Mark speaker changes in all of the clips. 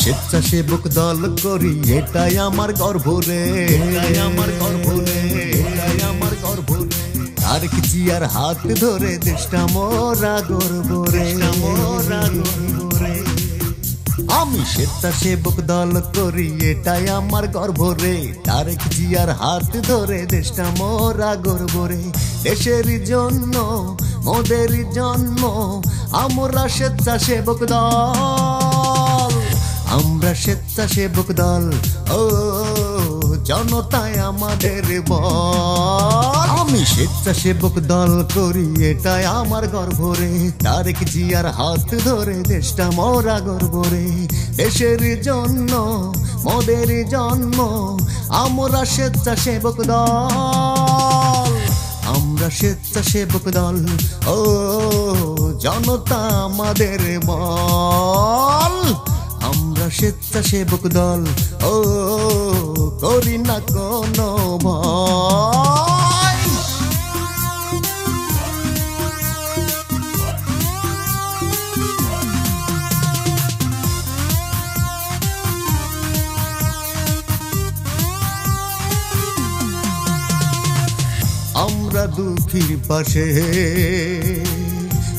Speaker 1: স্বেচ্ছাসেবক দল করি, এটাই আমার গর্ব রে, এটাই আমার গর্ব রে, এটাই আমার গর্ব রে। তারেক জিয়ার হাত ধরে দেশটা মোরা গর্ব রে, মোরা গর্ব রে। আমি স্বেচ্ছাসেবক দল করি, এটাই আমার গর্ব রে। তারেক জিয়ার হাত ধরে দেশটা মোরা গর্ব রে। দেশের জন্য মোদের জন্ম, আমরা স্বেচ্ছাসেবক দল, আমরা স্বেচ্ছাসেবক দল। ও জনতায় আমাদের বল। আমি স্বেচ্ছাসেবক দল করি, এটাই আমার গর্ব রে। তারেক জিয়ার হাত ধরে দেশটা মোরা গর্ব রে। দেশের জন্য মোদের জন্ম, আমরা স্বেচ্ছাসেবক দল, আমরা স্বেচ্ছাসেবক দল। ও জনতা আমাদের বল, আমরা স্বেচ্ছাসেবক দল। ও করি না কোনো ভয়। আমরা দুঃখীর পাশে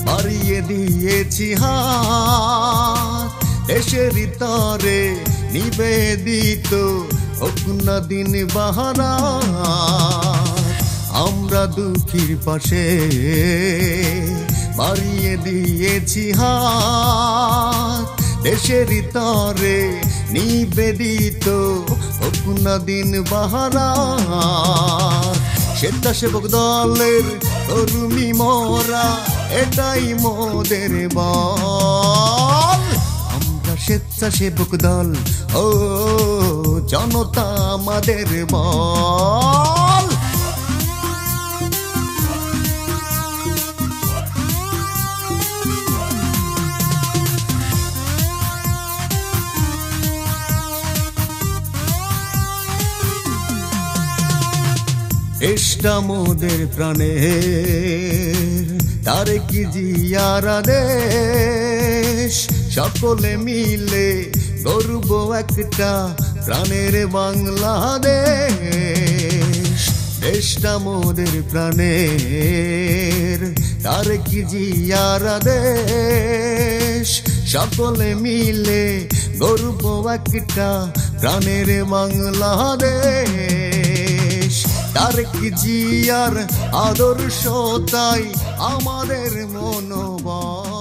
Speaker 1: বাড়িয়ে দিয়েছি হাত, দেশের তরে নিবেদিত হোক না দিন বাহারা। আমরা দুঃখীর পাশে বাড়িয়ে দিয়েছি হাত, দেশের তরে নিবেদিত হোক না দিন বাহারা। স্বেচ্ছাসেবক দলের কর্মী মোরা, এটাই মোদের বল। আমরা স্বেচ্ছাসেবক দল, ও জনতা আমাদের বল। দেশটা মোদের প্রাণের, তারেক জিয়ার দেশ। সকলে মিলে গর্ব একটা প্রাণের বাংলাদেশ। দেশটা মোদের প্রাণের, তারেক জিয়ার দেশ। সকলে মিলে গর্ব একটা প্রাণের বাংলাদেশ। তারেক জিয়ার আদর্শতাই আমাদের মনোবল।